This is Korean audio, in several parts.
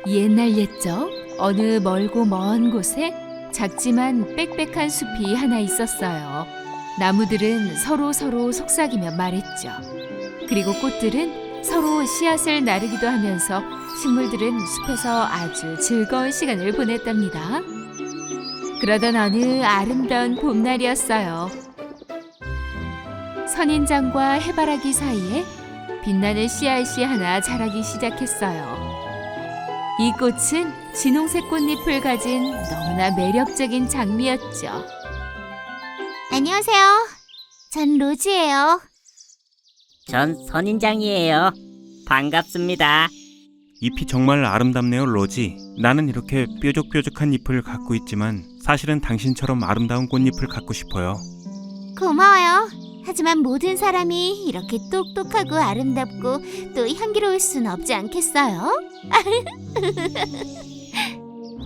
옛날 옛적 어느 멀고 먼 곳에 작지만 빽빽한 숲이 하나 있었어요. 나무들은 서로 속삭이며 말했죠. 그리고 꽃들은 서로 씨앗을 나르기도 하면서 식물들은 숲에서 아주 즐거운 시간을 보냈답니다. 그러던 어느 아름다운 봄날이었어요. 선인장과 해바라기 사이에 빛나는 씨앗이 하나 자라기 시작했어요. 이 꽃은 진홍색 꽃잎을 가진 너무나 매력적인 장미였죠. 안녕하세요. 전 로즈예요. 전 선인장이에요. 반갑습니다. 잎이 정말 아름답네요, 로지. 나는 이렇게 뾰족뾰족한 잎을 갖고 있지만 사실은 당신처럼 아름다운 꽃잎을 갖고 싶어요. 고마워요. 하지만 모든 사람이 이렇게 똑똑하고 아름답고 또 향기로울 순 없지 않겠어요?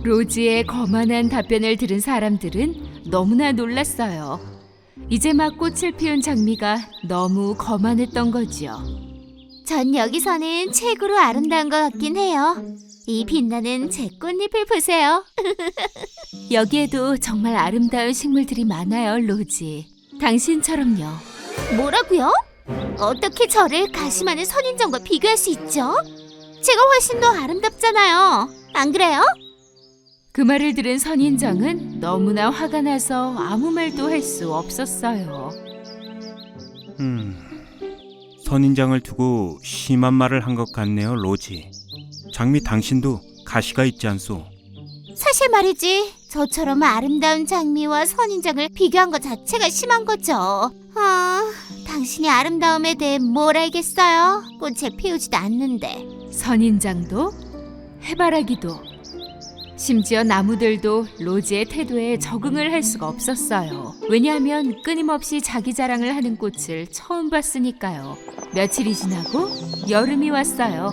로즈의 거만한 답변을 들은 사람들은 너무나 놀랐어요. 이제 막 꽃을 피운 장미가 너무 거만했던 거지요. 전 여기서는 최고로 아름다운 것 같긴 해요. 이 빛나는 제 꽃잎을 보세요. 여기에도 정말 아름다운 식물들이 많아요, 로지. 당신처럼요. 뭐라고요? 어떻게 저를 가시많은 선인장과 비교할 수 있죠? 제가 훨씬 더 아름답잖아요. 안 그래요? 그 말을 들은 선인장은 너무나 화가 나서 아무 말도 할 수 없었어요. 선인장을 두고 심한 말을 한 것 같네요, 로지. 장미 당신도 가시가 있지 않소? 사실 말이지, 저처럼 아름다운 장미와 선인장을 비교한 것 자체가 심한 거죠. 당신이 아름다움에 대해 뭘 알겠어요? 꽃을 피우지도 않는데. 선인장도 해바라기도 심지어 나무들도 로지의 태도에 적응을 할 수가 없었어요. 왜냐하면 끊임없이 자기 자랑을 하는 꽃을 처음 봤으니까요. 며칠이 지나고 여름이 왔어요.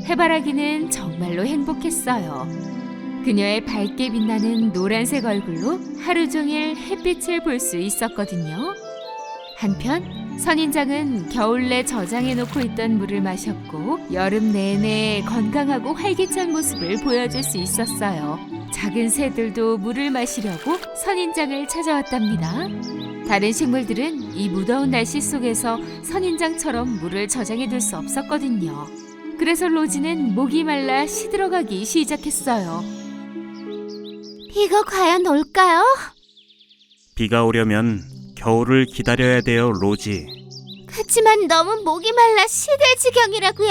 해바라기는 정말로 행복했어요. 그녀의 밝게 빛나는 노란색 얼굴로 하루 종일 햇빛을 볼 수 있었거든요. 한편 선인장은 겨울 내 저장해놓고 있던 물을 마셨고 여름 내내 건강하고 활기찬 모습을 보여줄 수 있었어요. 작은 새들도 물을 마시려고 선인장을 찾아왔답니다. 다른 식물들은 이 무더운 날씨 속에서 선인장처럼 물을 저장해둘 수 없었거든요. 그래서 로지는 목이 말라 시들어가기 시작했어요. 이거 과연 올까요? 비가 오려면 겨울을 기다려야 돼요, 로지. 그치만 너무 목이 말라 시들 지경이라고요.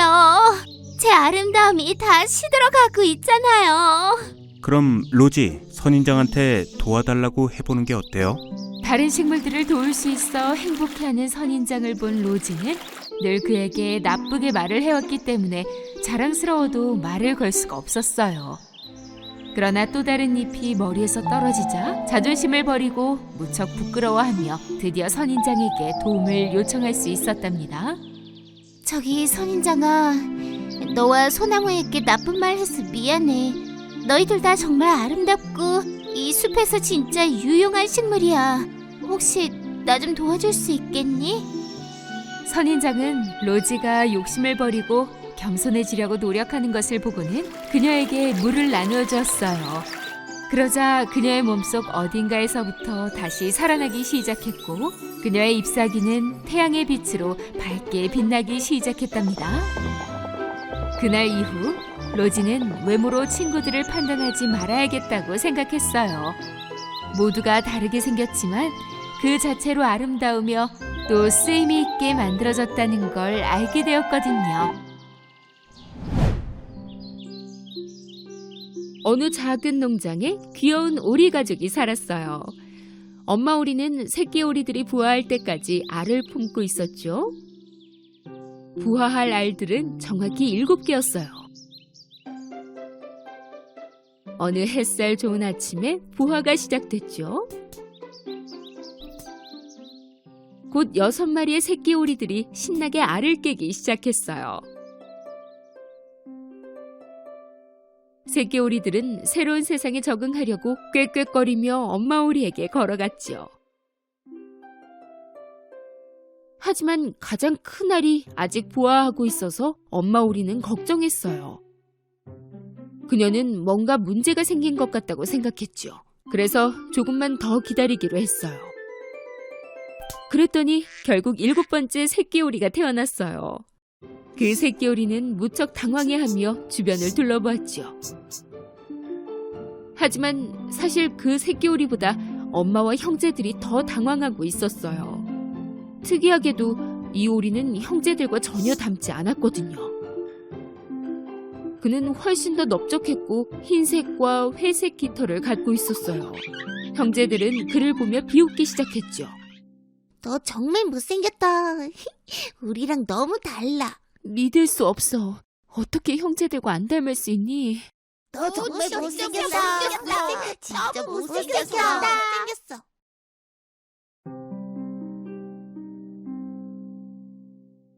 제 아름다움이 다 시들어가고 있잖아요. 그럼 로지, 선인장한테 도와달라고 해보는 게 어때요? 다른 식물들을 도울 수 있어 행복해하는 선인장을 본 로지는 늘 그에게 나쁘게 말을 해왔기 때문에 자랑스러워도 말을 걸 수가 없었어요. 그러나 또 다른 잎이 머리에서 떨어지자 자존심을 버리고 무척 부끄러워하며 드디어 선인장에게 도움을 요청할 수 있었답니다. 저기 선인장아, 너와 소나무에게 나쁜 말 해서 미안해. 너희들 다 정말 아름답고 이 숲에서 진짜 유용한 식물이야. 혹시 나 좀 도와줄 수 있겠니? 선인장은 로지가 욕심을 버리고 겸손해지려고 노력하는 것을 보고는 그녀에게 물을 나누어 주었어요. 그러자 그녀의 몸속 어딘가에서부터 다시 살아나기 시작했고 그녀의 잎사귀는 태양의 빛으로 밝게 빛나기 시작했답니다. 그날 이후 로지는 외모로 친구들을 판단하지 말아야겠다고 생각했어요. 모두가 다르게 생겼지만 그 자체로 아름다우며 또 쓰임이 있게 만들어졌다는 걸 알게 되었거든요. 어느 작은 농장에 귀여운 오리 가족이 살았어요. 엄마 오리는 새끼 오리들이 부화할 때까지 알을 품고 있었죠. 부화할 알들은 정확히 7개였어요. 어느 햇살 좋은 아침에 부화가 시작됐죠. 곧 6마리의 새끼 오리들이 신나게 알을 깨기 시작했어요. 새끼 오리들은 새로운 세상에 적응하려고 꾀꾀거리며 엄마 오리에게 걸어갔죠. 하지만 가장 큰 알이 아직 부화하고 있어서 엄마 오리는 걱정했어요. 그녀는 뭔가 문제가 생긴 것 같다고 생각했죠. 그래서 조금만 더 기다리기로 했어요. 그랬더니 결국 7번째 새끼오리가 태어났어요. 그 새끼오리는 무척 당황해하며 주변을 둘러보았죠. 하지만 사실 그 새끼오리보다 엄마와 형제들이 더 당황하고 있었어요. 특이하게도 이 오리는 형제들과 전혀 닮지 않았거든요. 그는 훨씬 더 넓적했고 흰색과 회색 깃털을 갖고 있었어요. 형제들은 그를 보며 비웃기 시작했죠. 너 정말 못생겼다. 우리랑 너무 달라. 믿을 수 없어. 어떻게 형제들과 안 닮을 수 있니? 너 정말 못생겼다. 진짜 못생겼어.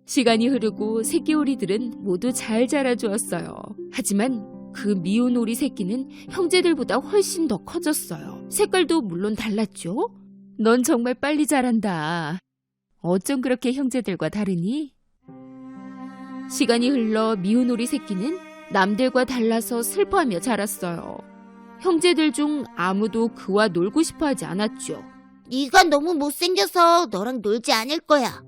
시간이 흐르고 새끼오리들은 모두 잘 자라주었어요. 하지만 그 미운 오리 새끼는 형제들보다 훨씬 더 커졌어요. 색깔도 물론 달랐죠? 넌 정말 빨리 자란다. 어쩜 그렇게 형제들과 다르니? 시간이 흘러 미운 오리 새끼는 남들과 달라서 슬퍼하며 자랐어요. 형제들 중 아무도 그와 놀고 싶어 하지 않았죠. 네가 너무 못생겨서 너랑 놀지 않을 거야.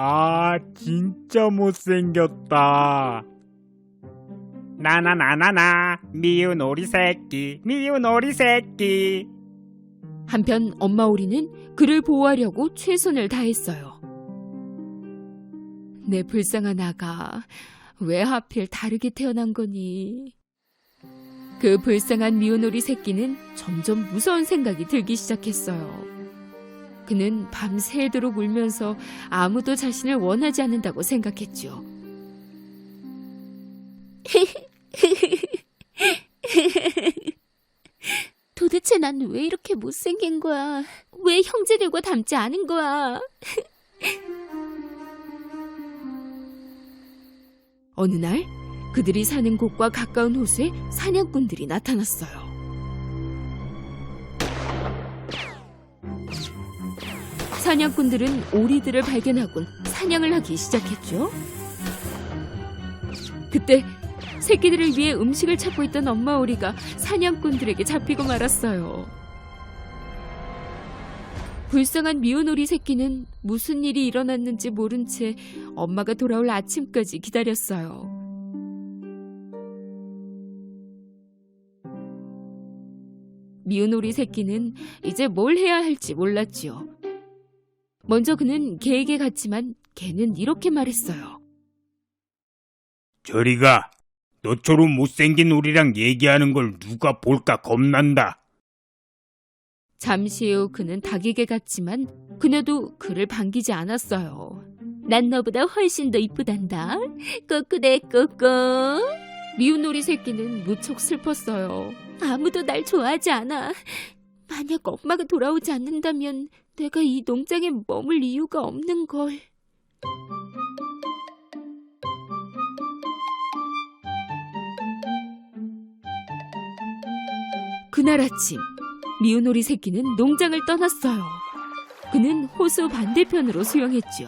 아, 진짜 못생겼다. 나나나나나, 미운 오리 새끼, 미운 오리 새끼. 한편 엄마 오리는 그를 보호하려고 최선을 다했어요. 내 불쌍한 아가, 왜 하필 다르게 태어난 거니? 그 불쌍한 미운 오리 새끼는 점점 무서운 생각이 들기 시작했어요. 그는 밤새도록 울면서 아무도 자신을 원하지 않는다고 생각했죠. 도대체 난 왜 이렇게 못생긴 거야? 왜 형제들과 닮지 않은 거야? 어느 날 그들이 사는 곳과 가까운 호수에 사냥꾼들이 나타났어요. 사냥꾼들은 오리들을 발견하곤 사냥을 하기 시작했죠. 그때 새끼들을 위해 음식을 찾고 있던 엄마 오리가 사냥꾼들에게 잡히고 말았어요. 불쌍한 미운 오리 새끼는 무슨 일이 일어났는지 모른 채 엄마가 돌아올 아침까지 기다렸어요. 미운 오리 새끼는 이제 뭘 해야 할지 몰랐지요. 먼저 그는 개에게 갔지만 개는 이렇게 말했어요. 저리 가. 너처럼 못생긴 우리랑 얘기하는 걸 누가 볼까 겁난다. 잠시 후 그는 닭에게 갔지만 그녀도 그를 반기지 않았어요. 난 너보다 훨씬 더 이쁘단다. 꼬꾸대 꼬꼬. 미운 오리 새끼는 무척 슬펐어요. 아무도 날 좋아하지 않아. 만약 엄마가 돌아오지 않는다면 내가 이 농장에 머물 이유가 없는 걸. 그날 아침 미운 오리 새끼는 농장을 떠났어요. 그는 호수 반대편으로 수영했죠.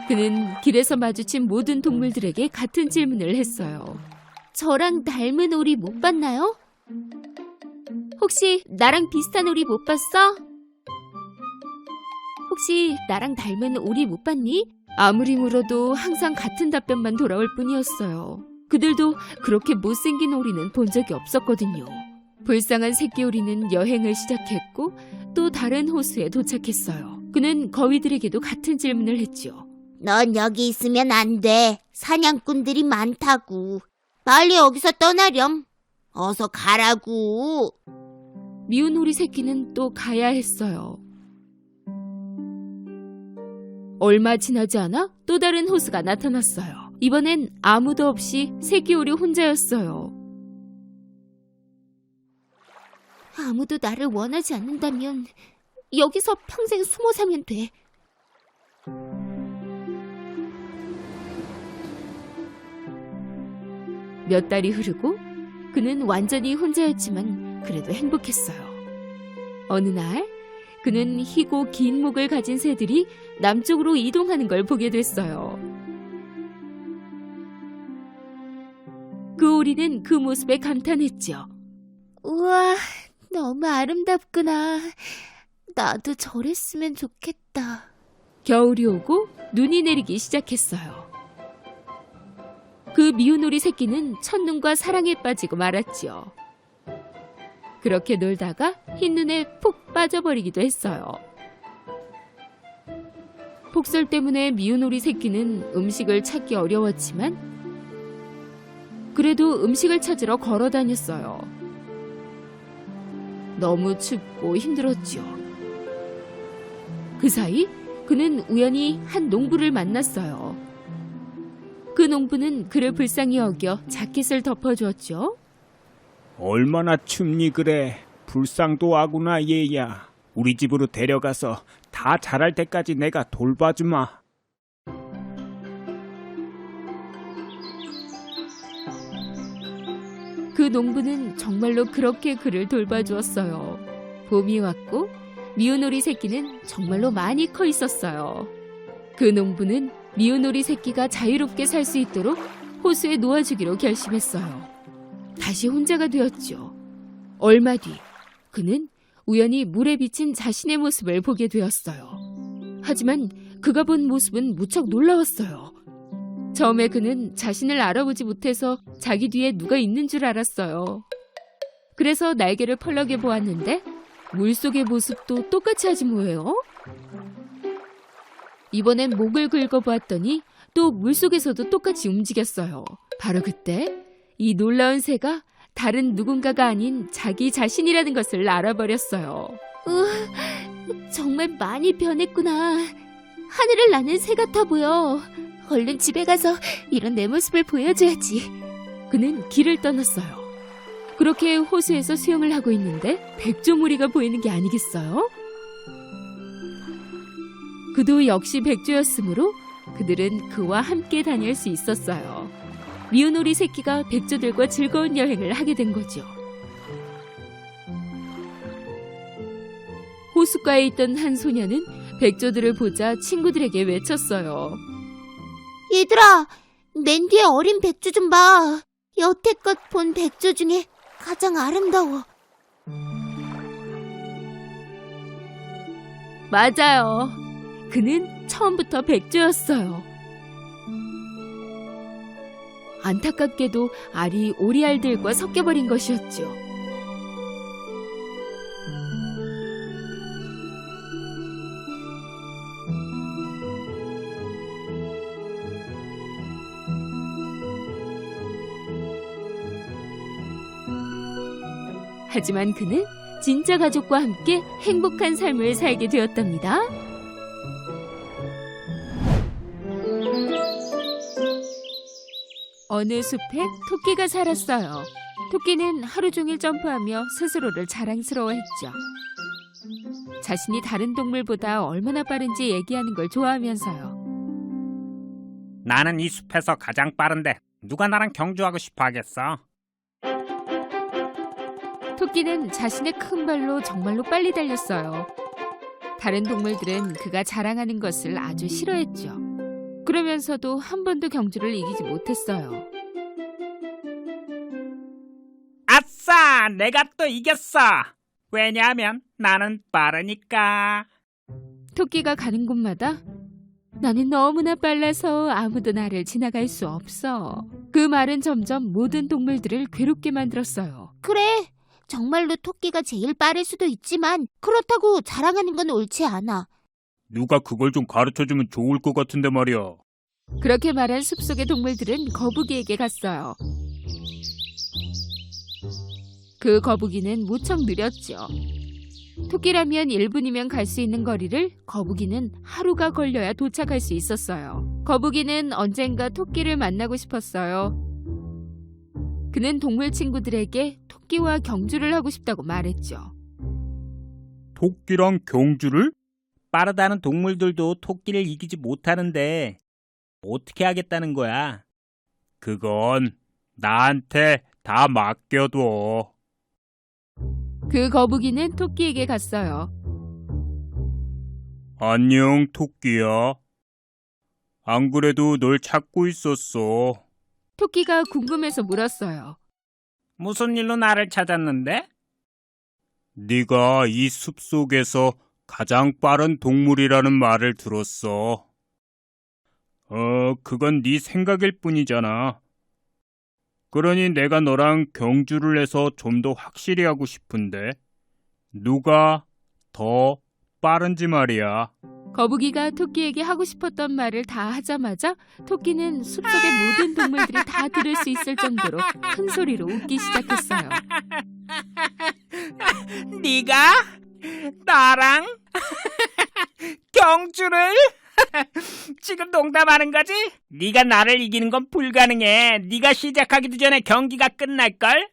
그는 길에서 마주친 모든 동물들에게 같은 질문을 했어요. 저랑 닮은 오리 못 봤나요? 혹시 나랑 비슷한 오리 못 봤어? 혹시 나랑 닮은 오리 못 봤니? 아무리 물어도 항상 같은 답변만 돌아올 뿐이었어요. 그들도 그렇게 못생긴 오리는 본 적이 없었거든요. 불쌍한 새끼 오리는 여행을 시작했고 또 다른 호수에 도착했어요. 그는 거위들에게도 같은 질문을 했죠. 넌 여기 있으면 안 돼. 사냥꾼들이 많다고. 빨리 여기서 떠나렴. 어서 가라고. 미운 오리 새끼는 또 가야 했어요. 얼마 지나지 않아 또 다른 호수가 나타났어요. 이번엔 아무도 없이 새끼 오리 혼자였어요. 아무도 나를 원하지 않는다면 여기서 평생 숨어 살면 돼. 몇 달이 흐르고 그는 완전히 혼자였지만 그래도 행복했어요. 어느 날 그는 희고 긴 목을 가진 새들이 남쪽으로 이동하는 걸 보게 됐어요. 보리는 그 모습에 감탄했죠. 우와, 너무 아름답구나. 나도 저랬으면 좋겠다. 겨울이 오고 눈이 내리기 시작했어요. 그 미운 오리 새끼는 첫눈과 사랑에 빠지고 말았지요. 그렇게 놀다가 흰눈에 푹 빠져버리기도 했어요. 폭설 때문에 미운 오리 새끼는 음식을 찾기 어려웠지만 그래도 음식을 찾으러 걸어 다녔어요. 너무 춥고 힘들었죠. 그 사이 그는 우연히 한 농부를 만났어요. 그 농부는 그를 불쌍히 여겨 자켓을 덮어주었죠. 얼마나 춥니 그래. 불쌍도 하구나 얘야. 우리 집으로 데려가서 다 자랄 때까지 내가 돌봐주마. 그 농부는 정말로 그렇게 그를 돌봐주었어요. 봄이 왔고 미운 오리 새끼는 정말로 많이 커 있었어요. 그 농부는 미운 오리 새끼가 자유롭게 살 수 있도록 호수에 놓아주기로 결심했어요. 다시 혼자가 되었죠. 얼마 뒤 그는 우연히 물에 비친 자신의 모습을 보게 되었어요. 하지만 그가 본 모습은 무척 놀라웠어요. 처음에 그는 자신을 알아보지 못해서 자기 뒤에 누가 있는 줄 알았어요. 그래서 날개를 펄럭여 보았는데 물속의 모습도 똑같이 하지 뭐예요? 이번엔 목을 긁어보았더니 또 물속에서도 똑같이 움직였어요. 바로 그때 이 놀라운 새가 다른 누군가가 아닌 자기 자신이라는 것을 알아버렸어요. 정말 많이 변했구나. 하늘을 나는 새 같아 보여. 얼른 집에 가서 이런 내 모습을 보여줘야지. 그는 길을 떠났어요. 그렇게 호수에서 수영을 하고 있는데 백조무리가 보이는 게 아니겠어요? 그도 역시 백조였으므로 그들은 그와 함께 다닐 수 있었어요. 미운 오리 새끼가 백조들과 즐거운 여행을 하게 된 거죠. 호숫가에 있던 한 소녀는 백조들을 보자 친구들에게 외쳤어요. 얘들아, 맨 뒤에 어린 백조 좀 봐. 여태껏 본 백조 중에 가장 아름다워. 맞아요. 그는 처음부터 백조였어요. 안타깝게도 알이 오리알들과 섞여버린 것이었죠. 하지만 그는 진짜 가족과 함께 행복한 삶을 살게 되었답니다. 어느 숲에 토끼가 살았어요. 토끼는 하루 종일 점프하며 스스로를 자랑스러워했죠. 자신이 다른 동물보다 얼마나 빠른지 얘기하는 걸 좋아하면서요. 나는 이 숲에서 가장 빠른데 누가 나랑 경주하고 싶어 하겠어? 토끼는 자신의 큰 발로 정말로 빨리 달렸어요. 다른 동물들은 그가 자랑하는 것을 아주 싫어했죠. 그러면서도 한 번도 경주를 이기지 못했어요. 아싸! 내가 또 이겼어! 왜냐하면 나는 빠르니까. 토끼가 가는 곳마다 나는 너무나 빨라서 아무도 나를 지나갈 수 없어. 그 말은 점점 모든 동물들을 괴롭게 만들었어요. 그래, 정말로 토끼가 제일 빠를 수도 있지만 그렇다고 자랑하는 건 옳지 않아. 누가 그걸 좀 가르쳐주면 좋을 것 같은데 말이야. 그렇게 말한 숲속의 동물들은 거북이에게 갔어요. 그 거북이는 무척 느렸죠. 토끼라면 1분이면 갈 수 있는 거리를 거북이는 하루가 걸려야 도착할 수 있었어요. 거북이는 언젠가 토끼를 만나고 싶었어요. 그는 동물 친구들에게 토끼와 경주를 하고 싶다고 말했죠. 토끼랑 경주를? 빠르다는 동물들도 토끼를 이기지 못하는데 어떻게 하겠다는 거야? 그건 나한테 다 맡겨둬. 그 거북이는 토끼에게 갔어요. 안녕, 토끼야. 안 그래도 널 찾고 있었어. 토끼가 궁금해서 물었어요. 무슨 일로 나를 찾았는데? 네가 이 숲속에서 가장 빠른 동물이라는 말을 들었어. 그건 네 생각일 뿐이잖아. 그러니 내가 너랑 경주를 해서 좀 더 확실히 하고 싶은데 누가 더 빠른지 말이야. 거북이가 토끼에게 하고 싶었던 말을 다 하자마자 토끼는 숲속의 모든 동물들이 다 들을 수 있을 정도로 큰 소리로 웃기 시작했어요. 네가 나랑 경주를 지금 농담하는 거지? 네가 나를 이기는 건 불가능해. 네가 시작하기도 전에 경기가 끝날걸?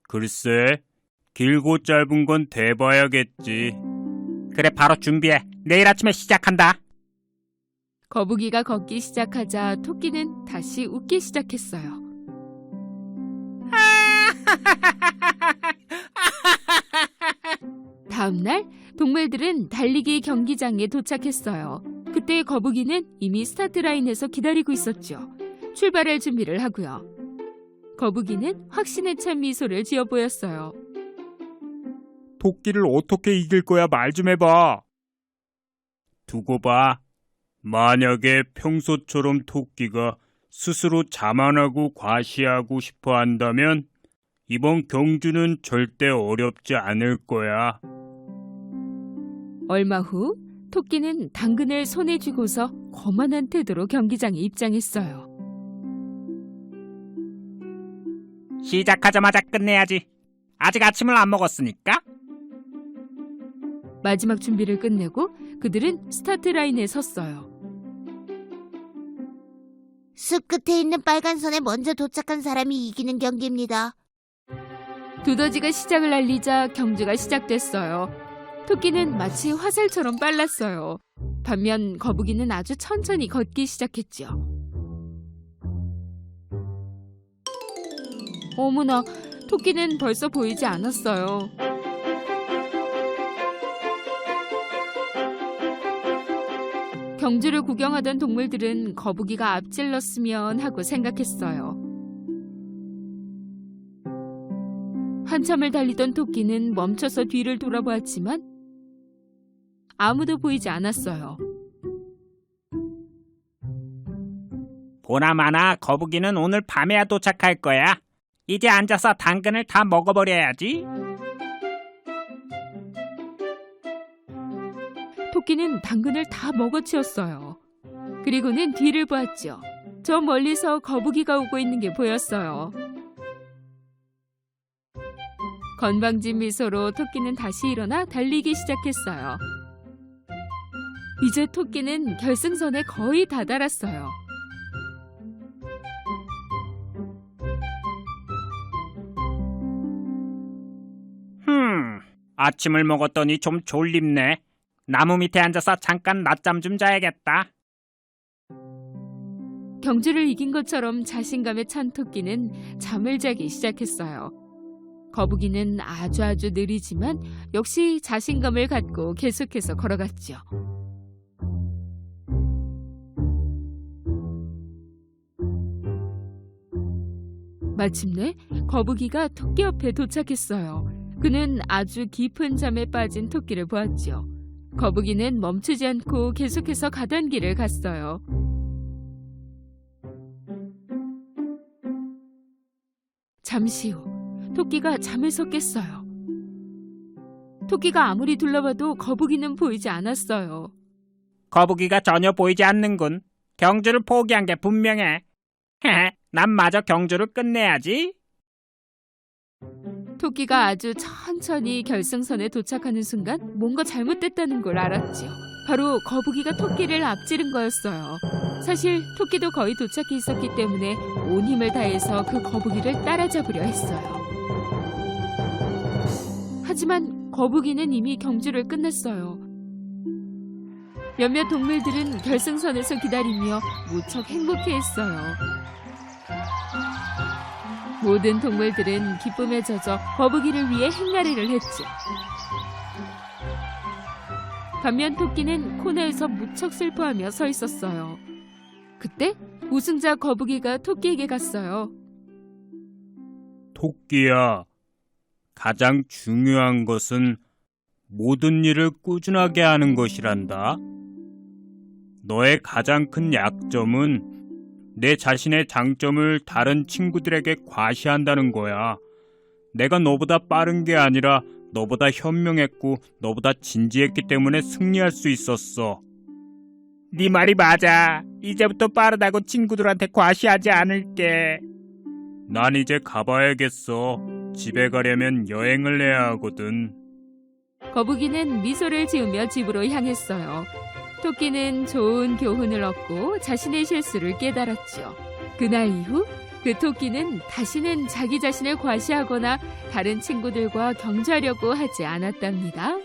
글쎄, 길고 짧은 건 대봐야겠지. 그래, 바로 준비해. 내일 아침에 시작한다. 거북이가 걷기 시작하자 토끼는 다시 웃기 시작했어요. 다음 날 동물들은 달리기 경기장에 도착했어요. 그때 거북이는 이미 스타트 라인에서 기다리고 있었죠. 출발할 준비를 하고요. 거북이는 확신에 찬 미소를 지어 보였어요. 토끼를 어떻게 이길 거야? 말 좀 해봐. 두고 봐. 만약에 평소처럼 토끼가 스스로 자만하고 과시하고 싶어 한다면 이번 경주는 절대 어렵지 않을 거야. 얼마 후 토끼는 당근을 손에 쥐고서 거만한 태도로 경기장에 입장했어요. 시작하자마자 끝내야지. 아직 아침을 안 먹었으니까. 마지막 준비를 끝내고 그들은 스타트 라인에 섰어요. 숲 끝에 있는 빨간 선에 먼저 도착한 사람이 이기는 경기입니다. 두더지가 시작을 알리자 경주가 시작됐어요. 토끼는 마치 화살처럼 빨랐어요. 반면 거북이는 아주 천천히 걷기 시작했죠. 어머나, 토끼는 벌써 보이지 않았어요. 경주를 구경하던 동물들은 거북이가 앞질렀으면 하고 생각했어요. 한참을 달리던 토끼는 멈춰서 뒤를 돌아보았지만 아무도 보이지 않았어요. 보나마나 거북이는 오늘 밤에야 도착할 거야. 이제 앉아서 당근을 다 먹어버려야지. 토끼는 당근을 다 먹어치웠어요. 그리고는 뒤를 보았죠. 저 멀리서 거북이가 오고 있는 게 보였어요. 건방진 미소로 토끼는 다시 일어나 달리기 시작했어요. 이제 토끼는 결승선에 거의 다다랐어요. 아침을 먹었더니 좀 졸립네. 나무 밑에 앉아서 잠깐 낮잠 좀 자야겠다. 경주를 이긴 것처럼 자신감에 찬 토끼는 잠을 자기 시작했어요. 거북이는 아주 느리지만 역시 자신감을 갖고 계속해서 걸어갔죠. 마침내 거북이가 토끼 옆에 도착했어요. 그는 아주 깊은 잠에 빠진 토끼를 보았죠. 거북이는 멈추지 않고 계속해서 가던 길을 갔어요. 잠시 후 토끼가 잠에서 깼어요. 토끼가 아무리 둘러봐도 거북이는 보이지 않았어요. 거북이가 전혀 보이지 않는군. 경주를 포기한 게 분명해. 난 마저 경주를 끝내야지. 토끼가 아주 천천히 결승선에 도착하는 순간 뭔가 잘못됐다는 걸 알았죠. 바로 거북이가 토끼를 앞지른 거였어요. 사실 토끼도 거의 도착해 있었기 때문에 온 힘을 다해서 그 거북이를 따라잡으려 했어요. 하지만 거북이는 이미 경주를 끝냈어요. 몇몇 동물들은 결승선에서 기다리며 무척 행복해했어요. 모든 동물들은 기쁨에 젖어 거북이를 위해 행가래를 했죠. 반면 토끼는 코너에서 무척 슬퍼하며 서 있었어요. 그때 우승자 거북이가 토끼에게 갔어요. 토끼야, 가장 중요한 것은 모든 일을 꾸준하게 하는 것이란다. 너의 가장 큰 약점은 내 자신의 장점을 다른 친구들에게 과시한다는 거야. 내가 너보다 빠른 게 아니라 너보다 현명했고 너보다 진지했기 때문에 승리할 수 있었어. 네 말이 맞아. 이제부터 빠르다고 친구들한테 과시하지 않을게. 난 이제 가봐야겠어. 집에 가려면 여행을 해야 하거든. 거북이는 미소를 지으며 집으로 향했어요. 토끼는 좋은 교훈을 얻고 자신의 실수를 깨달았죠. 그날 이후 그 토끼는 다시는 자기 자신을 과시하거나 다른 친구들과 경주하려고 하지 않았답니다.